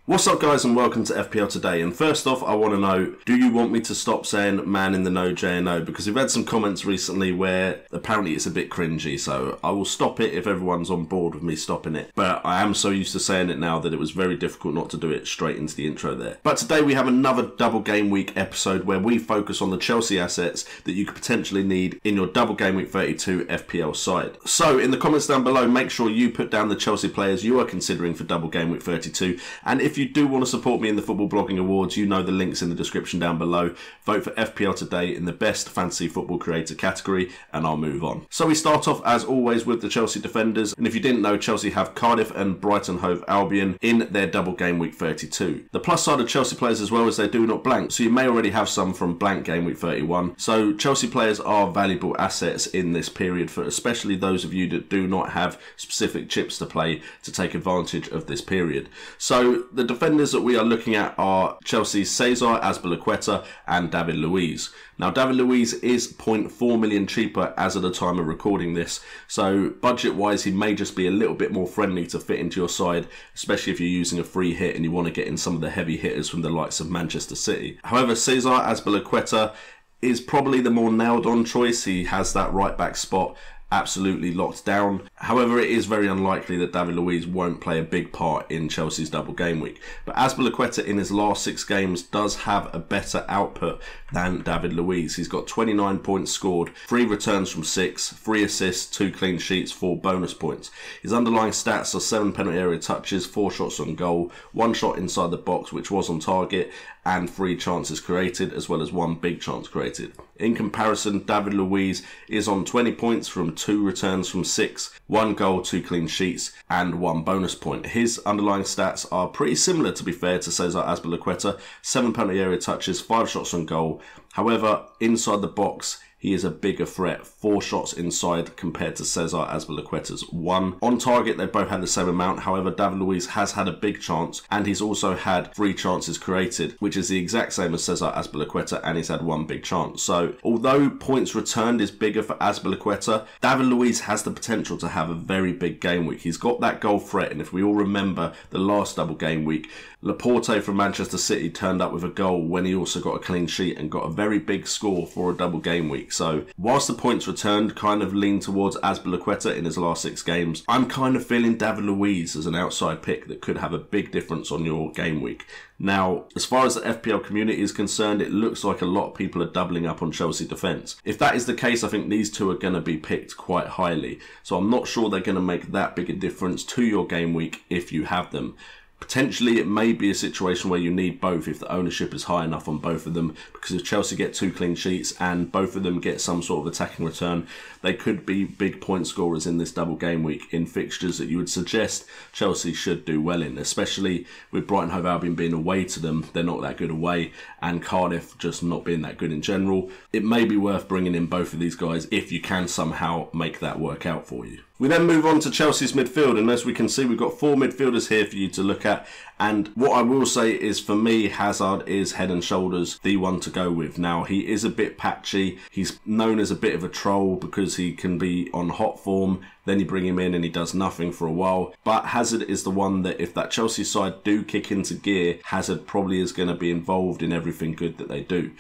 What's up guys and welcome to FPL Today, and first off I want to know, do you want me to stop saying man in the know JNO? Because we've had some comments recently where apparently it's a bit cringy, so I will stop it if everyone's on board with me stopping it. But I am so used to saying it now that it was very difficult not to do it straight into the intro there. But today we have another Double Game Week episode where we focus on the Chelsea assets that you could potentially need in your Double Game Week 32 FPL side. So in the comments down below, make sure you put down the Chelsea players you are considering for Double Game Week 32, and if you do want to support me in the Football Blogging Awards, you know the links in the description down below. Vote for FPL Today in the Best Fantasy Football Creator category, and I'll move on. So we start off as always with the Chelsea defenders, and if you didn't know, Chelsea have Cardiff and Brighton Hove Albion in their Double Game Week 32. The plus side of Chelsea players as well is they do not blank, so you may already have some from blank Game Week 31. So Chelsea players are valuable assets in this period, for especially those of you that do not have specific chips to play to take advantage of this period. So the defenders that we are looking at are Chelsea's Cesar Azpilicueta and David Luiz. Now David Luiz is 0.4 million cheaper as of the time of recording this, so budget wise he may just be a little bit more friendly to fit into your side, especially if you're using a free hit and you want to get in some of the heavy hitters from the likes of Manchester City. However, Cesar Azpilicueta is probably the more nailed on choice. He has that right back spot absolutely locked down. However, it is very unlikely that David Luiz won't play a big part in Chelsea's Double Game Week. But Azpilicueta in his last 6 games does have a better output than David Luiz. He's got 29 points scored, 3 returns from 6, 3 assists, 2 clean sheets, 4 bonus points. His underlying stats are 7 penalty area touches, 4 shots on goal, 1 shot inside the box which was on target, and 3 chances created, as well as 1 big chance created. In comparison, David Luiz is on 20 points from 2 returns from 6, 1 goal, 2 clean sheets, and 1 bonus point. His underlying stats are pretty similar, to be fair, to Cesar Azpilicueta. 7 penalty area touches, 5 shots on goal. However, inside the box, he is a bigger threat, 4 shots inside compared to Cesar Azpilicueta's 1. On target, they both had the same amount. However, David Luiz has had a big chance, and he's also had 3 chances created, which is the exact same as Cesar Azpilicueta, and he's had 1 big chance. So, although points returned is bigger for Azpilicueta, David Luiz has the potential to have a very big game week. He's got that goal threat, and if we all remember the last Double Game Week, Laporte from Manchester City turned up with a goal when he also got a clean sheet and got a very big score for a Double Game Week. So whilst the points returned kind of lean towards Azpilicueta in his last 6 games, I'm kind of feeling David Luiz as an outside pick that could have a big difference on your game week. Now, as far as the FPL community is concerned, it looks like a lot of people are doubling up on Chelsea defence. If that is the case, I think these two are going to be picked quite highly. So I'm not sure they're going to make that big a difference to your game week if you have them. Potentially, it may be a situation where you need both if the ownership is high enough on both of them, because if Chelsea get 2 clean sheets and both of them get some sort of attacking return, they could be big point scorers in this Double Game Week in fixtures that you would suggest Chelsea should do well in, especially with Brighton Hove Albion being away to them. They're not that good away, and Cardiff just not being that good in general. It may be worth bringing in both of these guys if you can somehow make that work out for you. We then move on to Chelsea's midfield, and as we can see, we've got 4 midfielders here for you to look at. And what I will say is, for me, Hazard is head and shoulders the one to go with. Now, he is a bit patchy. He's known as a bit of a troll because he can be on hot form. Then you bring him in and he does nothing for a while. But Hazard is the one that if that Chelsea side do kick into gear, Hazard probably is going to be involved in everything good that they do.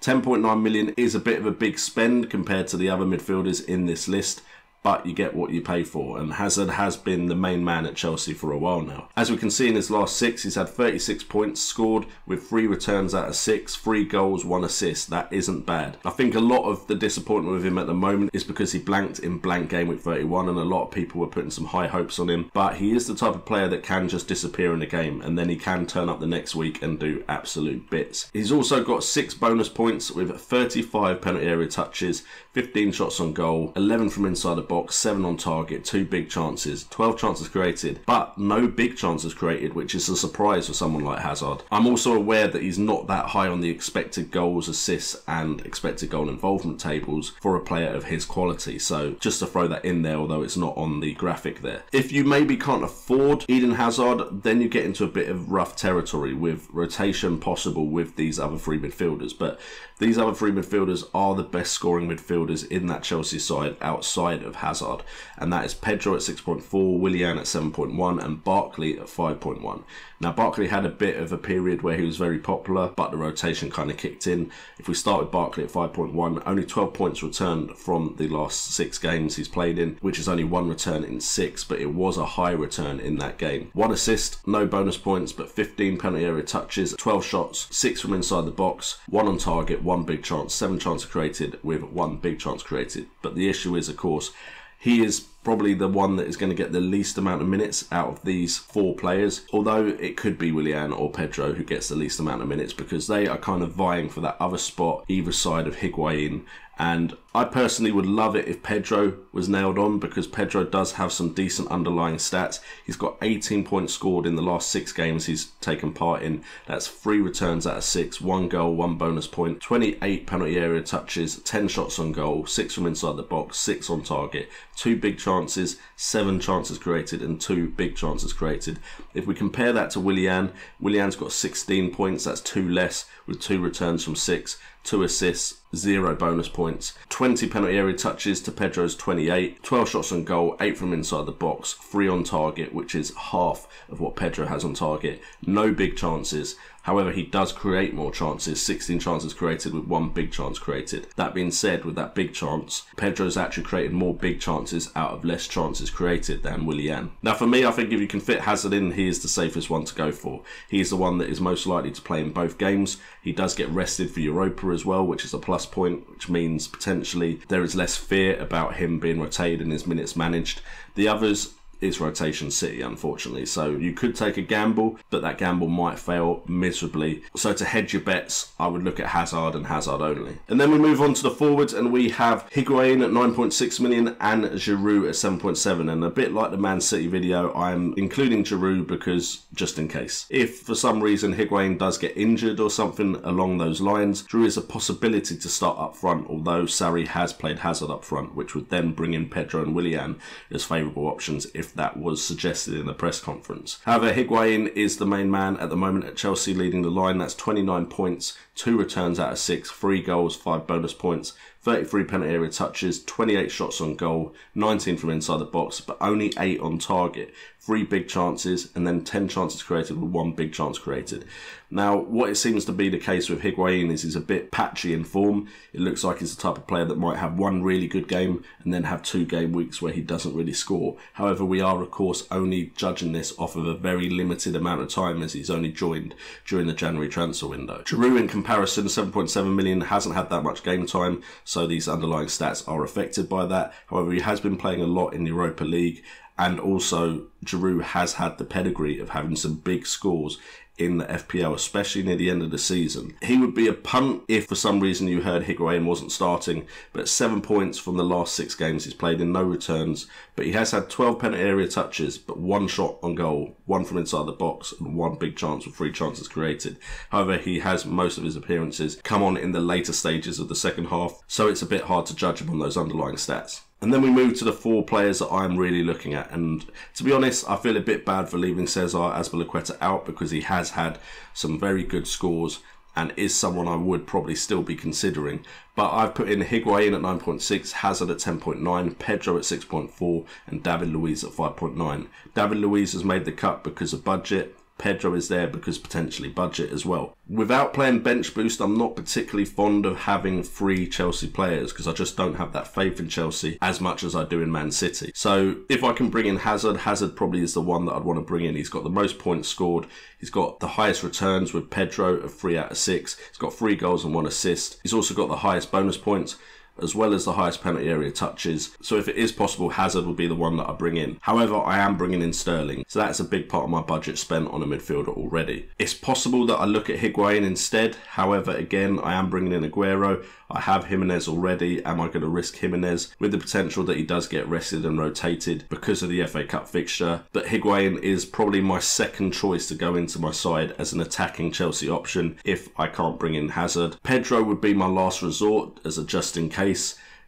10.9 million is a bit of a big spend compared to the other midfielders in this list, but you get what you pay for, and Hazard has been the main man at Chelsea for a while now. As we can see in his last 6, he's had 36 points scored with 3 returns out of 6, 3 goals, 1 assist. That isn't bad. I think a lot of the disappointment with him at the moment is because he blanked in blank Game Week 31, and a lot of people were putting some high hopes on him, but he is the type of player that can just disappear in a game, and then he can turn up the next week and do absolute bits. He's also got 6 bonus points with 35 penalty area touches, 15 shots on goal, 11 from inside the box, 7 on target, 2 big chances, 12 chances created, but no big chances created, which is a surprise for someone like Hazard. I'm also aware that he's not that high on the expected goals, assists and expected goal involvement tables for a player of his quality, so just to throw that in there, although it's not on the graphic there. If you maybe can't afford Eden Hazard, then you get into a bit of rough territory with rotation possible with these other 3 midfielders, but these other 3 midfielders are the best scoring midfielders in that Chelsea side outside of Hazard, and that is Pedro at 6.4, Willian at 7.1, and Barkley at 5.1. Now, Barkley had a bit of a period where he was very popular, but the rotation kind of kicked in. If we start with Barkley at 5.1, only 12 points returned from the last 6 games he's played in, which is only 1 return in 6, but it was a high return in that game. 1 assist, no bonus points, but 15 penalty area touches, 12 shots, 6 from inside the box, 1 on target, 1 big chance, 7 chances created with 1 big chance created. But the issue is, of course, he is probably the one that is going to get the least amount of minutes out of these 4 players, although it could be Willian or Pedro who gets the least amount of minutes, because they are kind of vying for that other spot either side of Higuain. And I personally would love it if Pedro was nailed on, because Pedro does have some decent underlying stats. He's got 18 points scored in the last 6 games he's taken part in. That's 3 returns out of 6, 1 goal, 1 bonus point, 28 penalty area touches, 10 shots on goal, 6 from inside the box, 6 on target, 2 big chances, 7 chances created, and 2 big chances created. If we compare that to Willian, Willian's got 16 points, that's 2 less, with 2 returns from 6, 2 assists, 0 bonus points, 20 penalty area touches to Pedro's 28, 12 shots on goal, 8 from inside the box, 3 on target, which is half of what Pedro has on target, no big chances. However, he does create more chances, 16 chances created with 1 big chance created. That being said, with that big chance, Pedro's actually created more big chances out of less chances created than Willian. Now for me, I think if you can fit Hazard in, he is the safest one to go for. He is the one that is most likely to play in both games. He does get rested for Europa as well, which is a plus point, which means potentially there is less fear about him being rotated and his minutes managed. The others, is rotation city, unfortunately. So you could take a gamble, but that gamble might fail miserably. So to hedge your bets, I would look at Hazard and Hazard only. And then we move on to the forwards, and we have Higuain at 9.6 million and Giroud at 7.7. And a bit like the Man City video, I'm including Giroud because just in case. If for some reason Higuain does get injured or something along those lines, Giroud is a possibility to start up front, although Sarri has played Hazard up front, which would then bring in Pedro and Willian as favourable options if that was suggested in the press conference. However, Higuain is the main man at the moment at Chelsea, leading the line. That's 29 points, 2 returns out of 6, 3 goals, 5 bonus points, 33 penalty area touches, 28 shots on goal, 19 from inside the box, but only 8 on target, 3 big chances, and then 10 chances created with 1 big chance created. Now, what it seems to be the case with Higuain is he's a bit patchy in form. It looks like he's the type of player that might have 1 really good game and then have 2 game weeks where he doesn't really score. However, we are, of course, only judging this off of a very limited amount of time, as he's only joined during the January transfer window. Giroud, in comparison, 7.7 million, hasn't had that much game time, so these underlying stats are affected by that. However, he has been playing a lot in the Europa League, and also Giroud has had the pedigree of having some big scores in the FPL, especially near the end of the season. He would be a punt if for some reason you heard Higuain wasn't starting, but 7 points from the last 6 games he's played in, no returns, but he has had 12 penalty area touches, but 1 shot on goal, 1 from inside the box, and 1 big chance with 3 chances created. However, he has most of his appearances come on in the later stages of the second half, so it's a bit hard to judge him on those underlying stats. And then we move to the 4 players that I'm really looking at. And to be honest, I feel a bit bad for leaving Cesar Azpilicueta out, because he has had some very good scores and is someone I would probably still be considering. But I've put in Higuain at 9.6, Hazard at 10.9, Pedro at 6.4, and David Luiz at 5.9. David Luiz has made the cut because of budget. Pedro is there because potentially budget as well. Without playing bench boost, I'm not particularly fond of having free Chelsea players, because I just don't have that faith in Chelsea as much as I do in Man City. So if I can bring in Hazard, Hazard probably is the one that I'd want to bring in. He's got the most points scored. He's got the highest returns with Pedro of 3 out of 6. He's got 3 goals and 1 assist. He's also got the highest bonus points, as well as the highest penalty area touches. So if it is possible, Hazard would be the one that I bring in. However, I am bringing in Sterling, so that's a big part of my budget spent on a midfielder already. It's possible that I look at Higuain instead. However, again, I am bringing in Aguero. I have Jimenez already. Am I going to risk Jimenez with the potential that he does get rested and rotated because of the FA Cup fixture? But Higuain is probably my second choice to go into my side as an attacking Chelsea option if I can't bring in Hazard. Pedro would be my last resort as a just in case.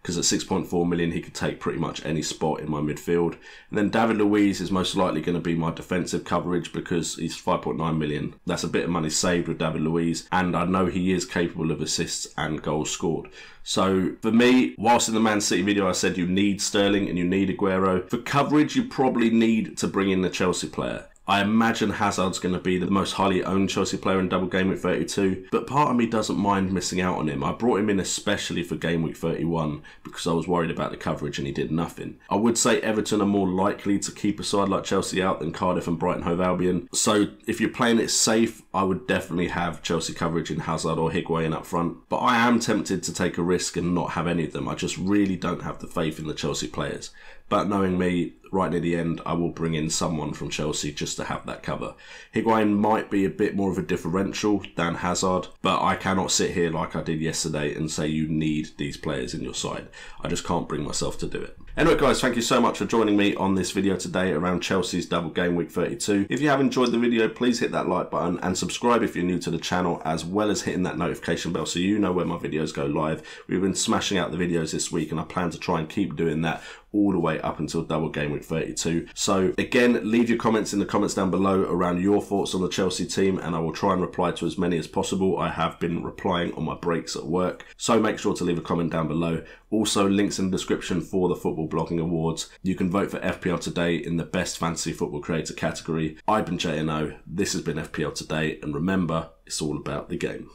because at 6.4 million he could take pretty much any spot in my midfield. And then David Luiz is most likely going to be my defensive coverage because he's 5.9 million. That's a bit of money saved with David Luiz, and I know he is capable of assists and goals scored. So for me, whilst in the Man City video I said you need Sterling and you need Aguero, for coverage you probably need to bring in the Chelsea player. I imagine Hazard's going to be the most highly owned Chelsea player in Double Game Week 32, but part of me doesn't mind missing out on him. I brought him in especially for Game Week 31 because I was worried about the coverage and he did nothing. I would say Everton are more likely to keep a side like Chelsea out than Cardiff and Brighton Hove Albion. So if you're playing it safe, I would definitely have Chelsea coverage in Hazard or Higuain up front. But I am tempted to take a risk and not have any of them. I just really don't have the faith in the Chelsea players. But knowing me, right near the end, I will bring in someone from Chelsea just to have that cover. Higuain might be a bit more of a differential than Hazard, but I cannot sit here like I did yesterday and say you need these players in your side. I just can't bring myself to do it. Anyway guys, thank you so much for joining me on this video today around Chelsea's Double Game Week 32. If you have enjoyed the video, please hit that like button and subscribe if you're new to the channel, as well as hitting that notification bell so you know when my videos go live. We've been smashing out the videos this week and I plan to try and keep doing that all the way up until Double Game Week 32. So again, leave your comments in the comments down below around your thoughts on the Chelsea team and I will try and reply to as many as possible. I have been replying on my breaks at work, so make sure to leave a comment down below. Also, links in the description for the Football Blogging Awards. You can vote for FPL Today in the Best Fantasy Football Creator category. I've been JNO, this has been FPL Today, and remember, it's all about the game.